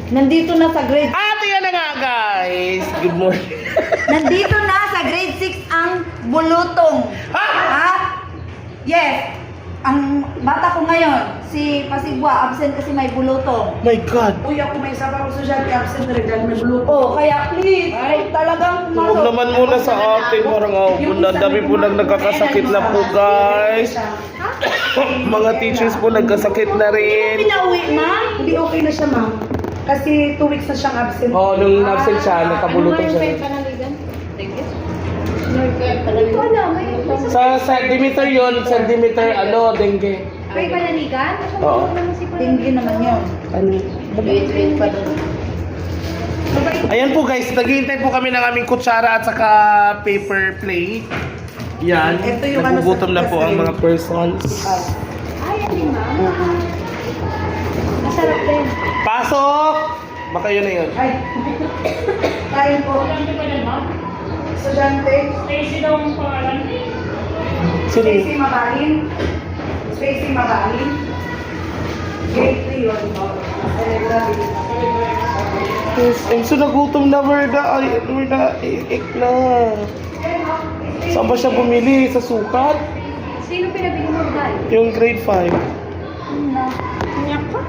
Nandito na sa grade... Ate yan na nga guys! Good morning! Nandito na sa grade 6 ang bulutong. Ha? Yes. Ang bata ko ngayon, si Pasigwa, absent kasi may bulutong. My God! Uy, ako may isa pa ako sa absent na rin dahil may buluto. Oh, kaya please, talagang Huwag naman muna sa atin, parang ang dami po nang nagkakasakit na po guys. Mga teachers po nagkasakit na rin. pinauwi, ma'am? Hindi okay na siya, ma'am. Kasi 2 weeks na siyang absent. Oh, nung absent siya, nagkabulutong siya. Sa centimeter yun, centimeter dengue. May panaligan? Oo. Tinggi naman yun. Ano? Wait pa doon. Ayan po guys, naghihintay po kami ng aming kutsara at saka paper plate. Yan, Ito yung nagugutom na po ang mga persons. Ay, yan din, ma'am. Masarap din. Pasok! Baka yun na yun. Ay. Tayo po. Estudyante. Sino yun? Stacy Mabalin. Stacy Mabalin. Grade 3 yun. Yes, and so nagutom na, Verda. Ay, Verda, iik na. Saan ba siya bumili? Sa sukat? Sino pinabili mo dahil? Yung grade 5. Niyak pa.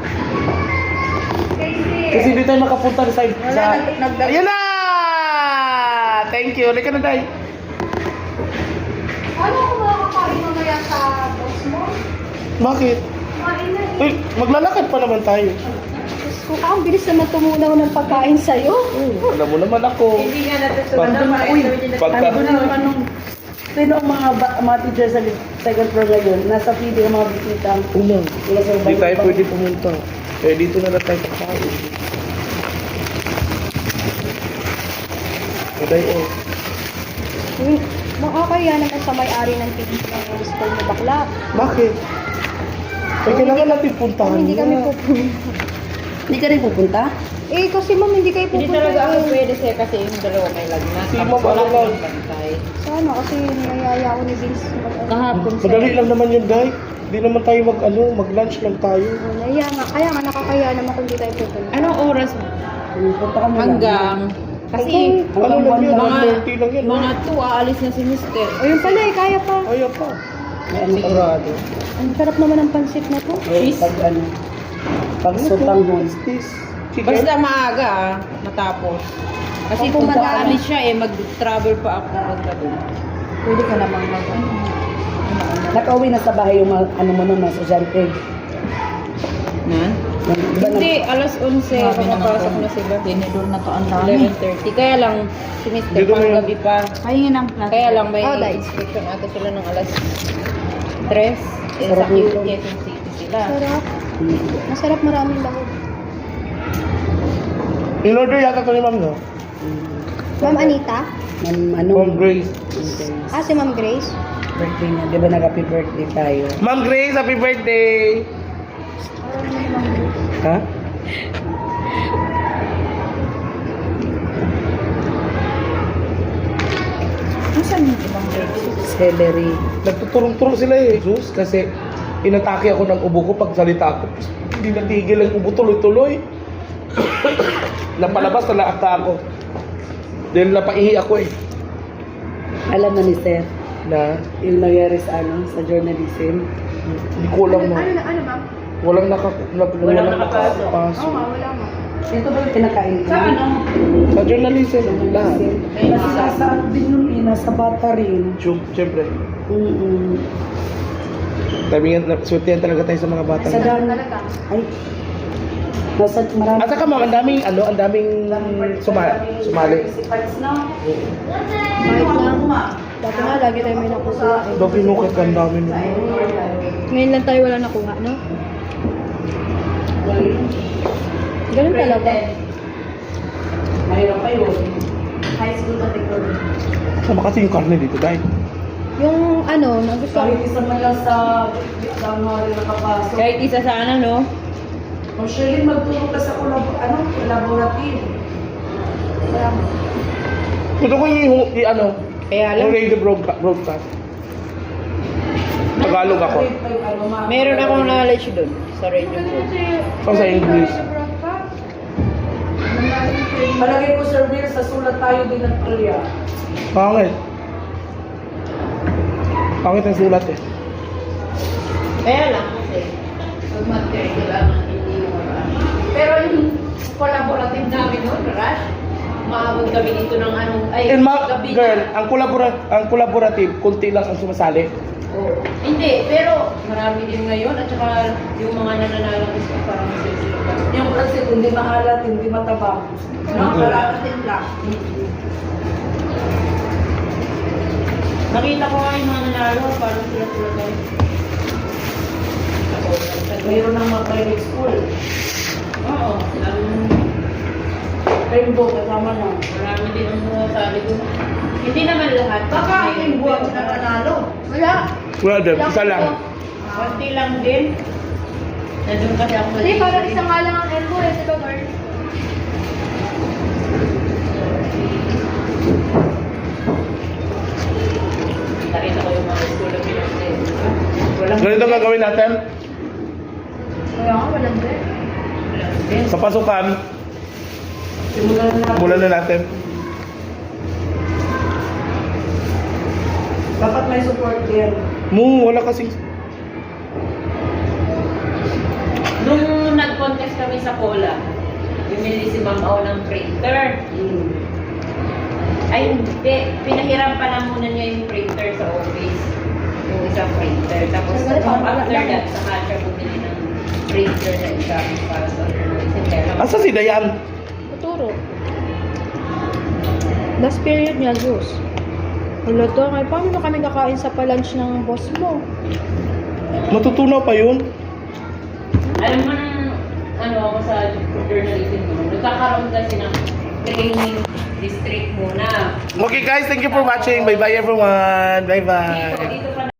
Kasi hindi tayo makapunta sa side. Wala, Sa... nagdag... Ayan na! Thank you. Halika na, Day. Ano kung makakain mamaya sa boss mo? Bakit? Kain na. Uy, maglalakad pa naman tayo. Kung ang bilis naman tumunaw ng pagkain sa'yo. Alam mo naman ako. Hindi nga natutunan. Pag- Uy, Pagka... ano naman nung... Sino ang mga teacher sa second floor ngayon? Nasa PD ang mga bisita. Umang. Wala sa Hindi tayo pwede pumunta. Kaya dito na lang tayo kakain. Aday, oh. Makakaya naman sa may-ari ng school mo bakla. Bakit? Ay, kailangan natin puntahan Hindi kami niya. pupunta. Hindi ka rin pupunta? Eh, kasi ma'am, hindi kayo pupunta. Hindi talaga ako pwede sir kasi yung dalawa may lagnat. Si Tapos Ma'am, wala ano lang. akong bantay. Sana kasi niyayaya ako ni Vince. Kahapon sir. Madali lang naman yun, Day. Hindi naman tayo mag-lunch lang tayo. Naiya nga. Kaya nga nakakaya naman kung di tayo pupunta. Anong oras mo? Punta ka na lang. Hanggang... Kasi Ano lang yun? mga 30 lang yun. mga 2 aalis na si mister. O yun pala eh, kaya pa. Ayaw pa. May ano sigurado. Ang sarap naman ng pansit na to. Cheese. Pag ano. Pag sutanghon. Is this? Chicken? Basta maaga matapos. Kasi Kung kung mag-aalis aalis siya mag-travel pa ako pagka doon. Pwede ka namang Nakauwi na sa bahay yung mga, ano mo nung mga estudyante. Na? Di ba Hindi, alas 11 makapasok na sila. Tinidor na to ang dami. 11:30. Kaya lang, si mister Dito na pang yun. gabi pa. Ayun ang plastic. Kaya lang may Oh, dahil. inspection ata sila ng alas 3. Eh, sa Sarap nito. Quezon City sila. Sarap. Masarap, maraming lahog. In-order yata ito ni Ma'am, no? Ma'am Anita? ano? Ma'am Grace. Ah, si Ma'am Grace? Birthday niya. Di ba nag-happy birthday tayo? Ma'am Grace, happy birthday! Ha? Saan yung ibang grade? Celery. Nagtuturong-turong sila eh, Jesus, kasi inatake ako ng ubo ko pag salita ko. Hindi natigil ang ubo tuloy-tuloy. Napalabas na laakta ako. Dahil napaihi ako eh. Alam na ni Sir, Na, yung nangyari sa sa journalism. hindi ko alam na. Ano ma'am? Walang nakapasok. Wala mo. Ito ba yung pinakain ko? Sa journalism, lahat. Kasi nasa ano din yun eh, nasa bata rin. Siyempre. Mm-mm. Swertihan talaga tayo sa mga bata. Sa dami. Ay. Nasa marami. At saka ma'am, ang daming sumali. Kahit lang. Dati nga, lagi tayo may nakuha. Dami nukit, ang dami nila. Ngayon lang tayo wala nakuha, no? Ganun talaga. Mayroon kayo. High school na technology. Sama kasi yung karne dito, guys. Yung ano, gusto ko. Kahit isa man lang sa January nakapasok. Kahit isa sana, no? O Shirley, magturo ka sa laboratory. Gusto ko yung Kaya yung lang, radio broadcast. Tagalog ako. meron akong knowledge doon sa radio ko. So, sa English. Palagay ko, Sir Will, sa sulat tayo din ng Korea. Pangit. Pangit ang sulat eh. Kaya lang kasi, pag mag-care, kailangan hindi yung pero yung collaborative namin noon, Rush, maabot kami dito ng anong, ay, And gabi girl, na. ang collaborative, kunti lang ang sumasali. Oo. Hindi, pero marami din ngayon at saka yung mga nananalang is parang sila. Yung kasi hindi maalat, hindi matabang. No? Okay. Kalakatin lang. Nakita ko nga yung mga nanalo, parang sila guys. Mayroon ng mga private school. Oo, Rainbow, kasama na. marami din ang mga sabi ko. Hindi naman lahat. Baka yung buwan na nanalo. Wala. Wala din, isa lang. Konti lang din. Nandun kasi ako Hindi, parang isa nga lang ang elbow eh, diba, girl? Nakita ko yung mga school of Pinagday. Walang Ganito ang gagawin natin Kaya nga, walang din. sa pasukan. Simulan na natin. Simulan na natin. Dapat may support din. Wala kasi. Nung nag-contest kami sa Cola, bumili si Ma'am Au ng printer. Ay, hindi. Pinahiram pa lang muna niya yung printer sa office. Yung isang printer. Tapos, after that, saka siya bumili ng printer na isa para sa Asa si Dayan? Tuturo. Last period niya, Zeus. Wala to, ay paano na kami kakain sa pa-lunch ng boss mo? Matutunaw pa yun? Alam mo nang ano ako sa journalism mo, nagkakaroon kasi ng training district muna. Okay guys, thank you for watching. Bye bye everyone. Bye bye. Dito pa